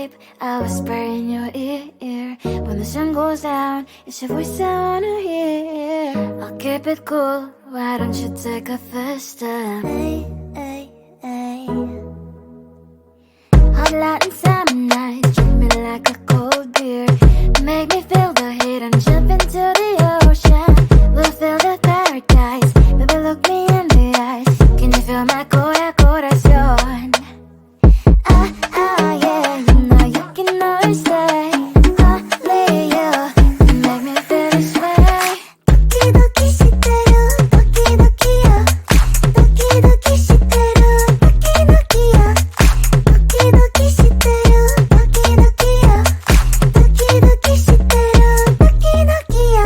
babe, I'll whisper in your ear. When the sun goes down, it's your voice I wanna hear. I'll keep it cool, why don't you take a first step? Hey, hey, hey. Hot Latin summer nights, treat me like a cold beer. Make me feel the heat and jump into the ocean. We'll feel the paradise, baby look me in the eyes. Can you feel my corazón? Yeah, you know you can always stay. Only you can make me feel this way. 도끼도끼 시대로 도끼도끼야. 도끼도끼 시대로 도끼도끼야. 도끼도끼 시대로 도끼도끼야. 도끼도끼 시대로 도끼도끼야.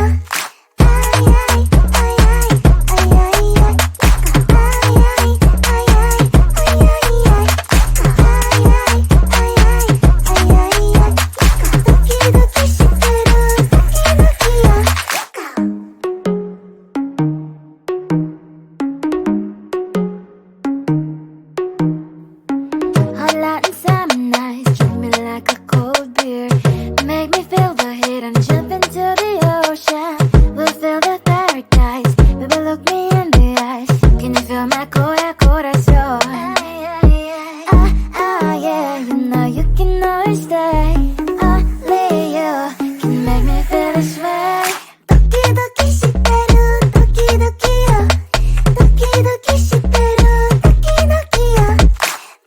Hot Latin summer nights, treat me like a cold beer. Make me feel the heat and jump into the ocean. We'll feel the paradise, baby look me in the eyes. Can you feel my corazón? Yeah, you know you can always stay. Only you can make me feel this way. 도끼도끼 시대로 도끼도끼야. 도끼도끼 시대로 도끼도끼야.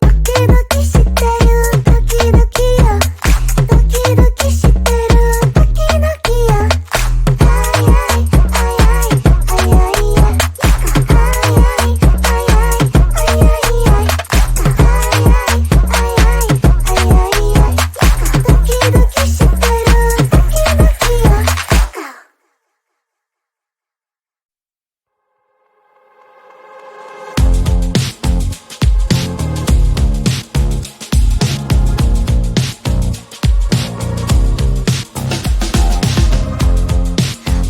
도끼도끼 시대로 도끼도끼야. 도끼도끼 시대로 도끼도끼야.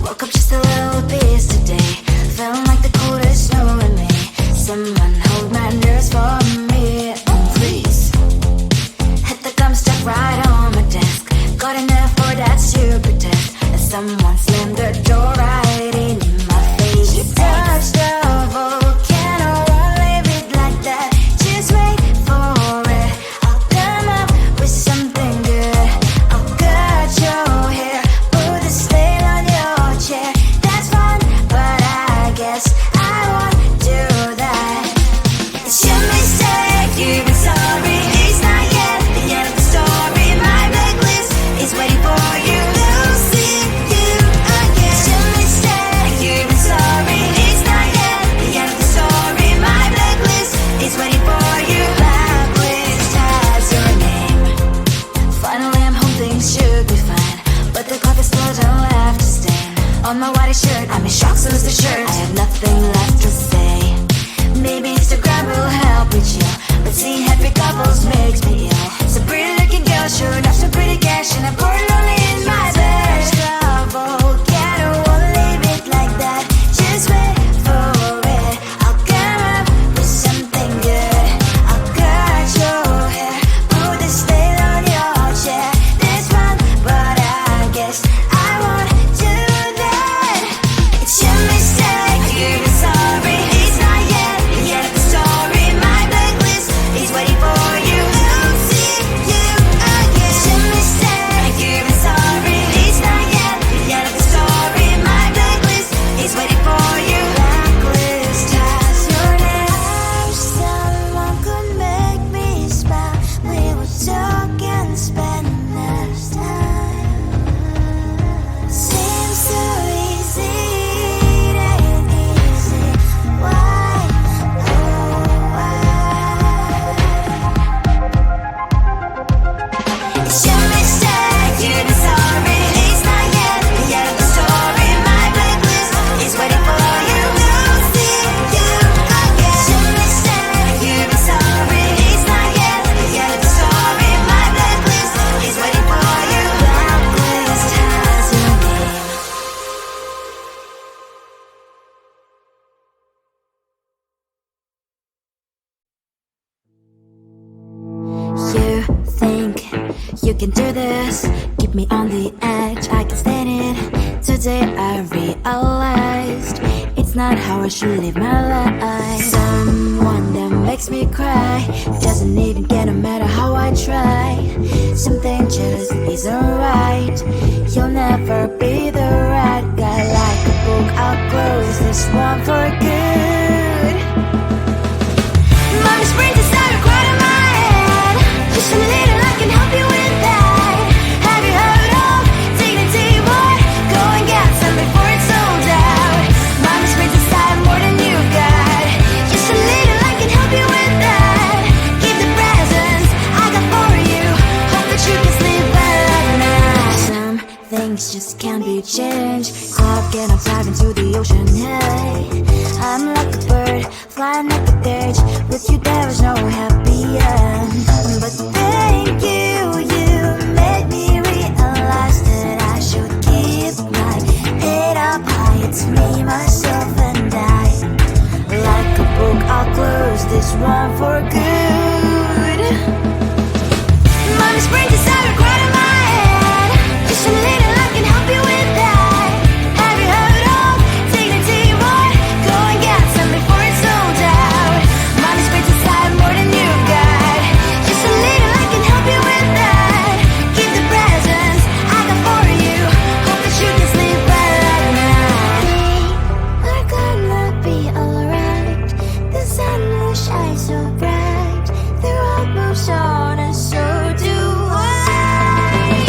Woke up just a little pissed today. Feeling like the coldest snow in me. Someone hold my nerves for me, please. Hit the gum stuck right on my desk. Got enough for that stupid test. And someone slammed the door right in my face. You touched the volcano, won't leave it like that. Just wait for it. I'll come up with something good. I'll cut your hair, put a stain on your chair. That's fun, but I guess I won't do that. It's your mistake, you've been sorry. It's not yet the end of the story. My blacklist is waiting for you. We'll see you again. It's your mistake, you've been sorry. It's not yet the end of the story. My blacklist is waiting for you. Blacklist has your name. Finally I'm home, things should be fine, but the coffee still don't have to stain on my white shirt. I'm in shock, so lose the shirt. I have nothing left to say. Maybe Instagram will help with you, but seeing happy couples makes me ill. So pretty looking girl, sure enough, so pretty cash, and I'm pouring lonely in my bed. Volcano, won't leave it like that. Just wait for it. I'll come up with something good. I'll cut your hair, put the stain on your chair. That's fun, but I guess I won't do that. It's your mistake, you've been sorry. It's not yet the end of the story. My blacklist is waiting for you. We'll see you again. It's your mistake, you've been sorry. It's not yet can do this. Keep me on the edge, I can stand it. Today I realized it's not how I should live my life. Someone that makes me cry doesn't even get no matter how I try. Something just isn't right. You'll never be the right guy. Like a book, I'll close this one for good. Mommy's brain just started crying in my head. Just a little, I can help you with that. Have you heard of dignity, boy? Go and get some before it's sold out. Mommy's brain just started more than you've got. Just a little, I can help you with that. Keep the presents I got for you. Hope that you can sleep well at night. Some things just can't be changed. I'll get up, dive into the ocean, hey. I'm like a bird, flying like a cage. With you there was no happy end. But thank you, you made me realize that I should keep my head up high. It's me, myself and I. Like a book, I'll close this one for good. Mommy's brain just started crying in my head. Just a little, I can help you with that. Have you heard of dignity, boy? Go and get some before it's sold out. Mommy's brain just started more than you've got. Just a little, I can help you with that. Keep the presents I got for you. Hope that you can sleep well at night. We are gonna be alright. The sun will shine so bright. The road moves on and so do I.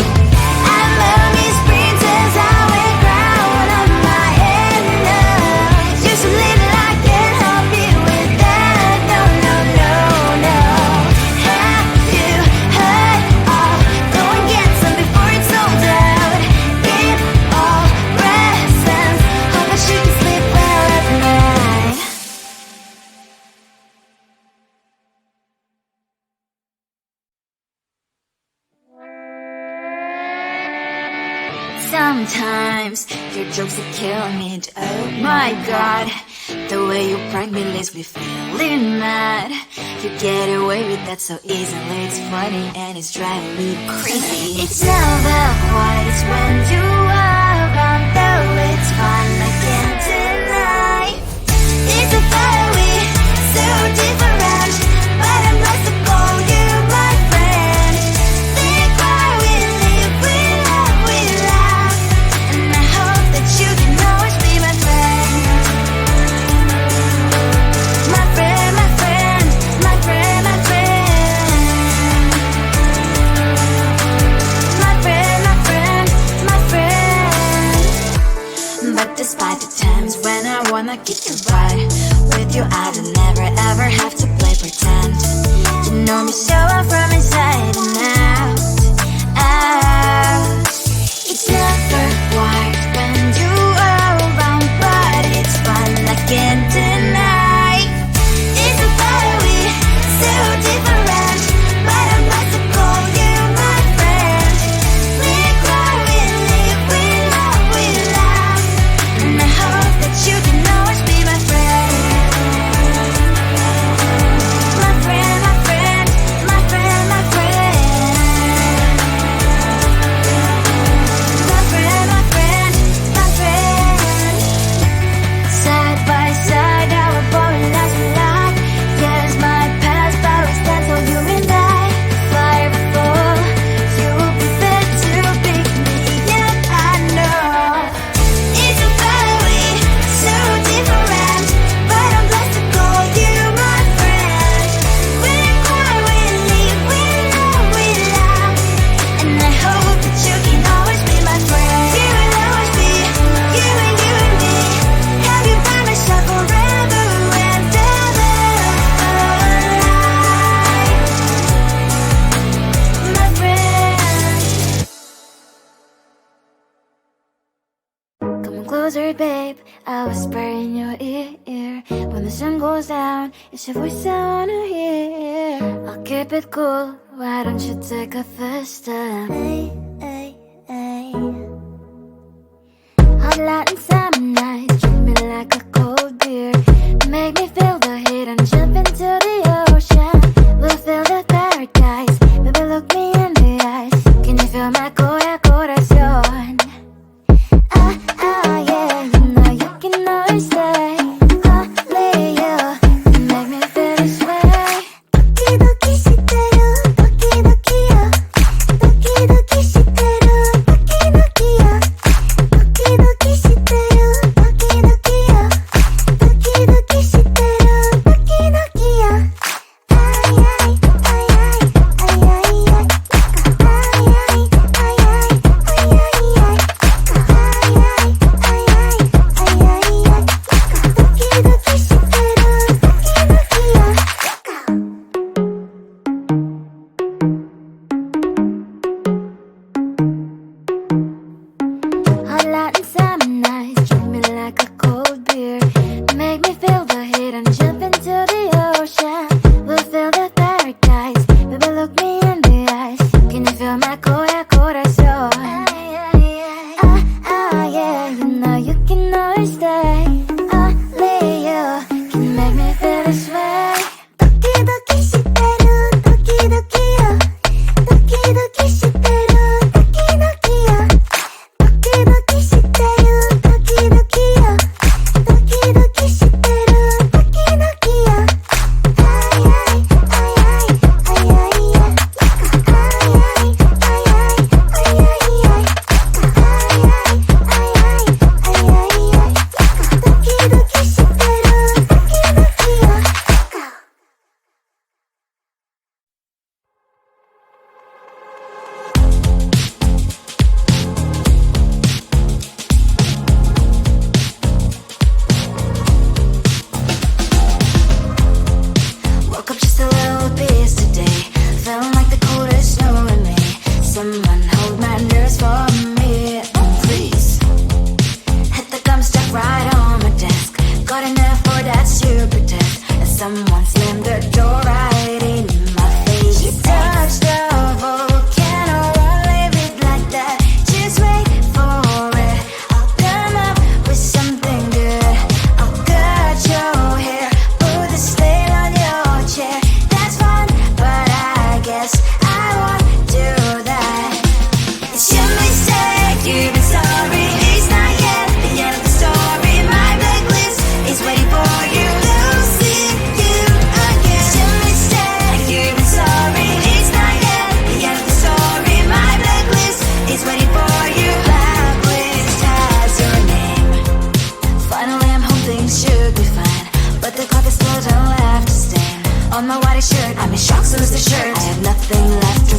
I'm mommy's princess, I wear crown on my head now. Just a little, I can help you with that. No, no, no, no. Have you heard of? Go and get some before it's sold out. Keep all presents. Hope that you can sleep well at night. Sometimes your jokes that kill me. Oh my god, the way you prank me leaves me feeling mad. You get away with that so easily. It's funny and it's driving me crazy. It's never quite as when you are around, though it's fun, I can't deny. It's a fire we so different, but I'm blessed to call you my friend. Think why we live, we love, we laugh, and I hope that you can always be my friend. My friend, my friend, my friend, my friend. My friend, my friend, my friend. But despite the times when I wanna kick your butt, with you I don't never ever have to play pretend. You know me so well from inside and out, out. It's never quite when you are around, but it's fun, I can't deny. It's a fire we so different, but I'm blessed to call you my friend. We cry, we live, we love, we laugh, and I hope that you can always be my friend. My friend, my friend, my friend, my friend. My friend, my friend, my friend. Side by side, our body lies a lot. Yes, my past, but we stand for you and I. Fly before you will be there to pick me up, I know. It's a family, so different, but I'm blessed to call you my friend. We cry, we live, we love, we laugh, and I hope that you can always be my friend. You will always be, you and me. Have you by my side forever and ever. My friend. Come on closer, babe, I'll whisper in your ear. When the sun goes down, it's your voice I wanna hear. I'll keep it cool, why don't you take a first step? Hey, hey, hey. Hot light and summer night, treat me like a cold beer. Make me feel the heat and jump into the ocean. We'll feel the paradise, baby look me in the eyes. the shirt. I have nothing left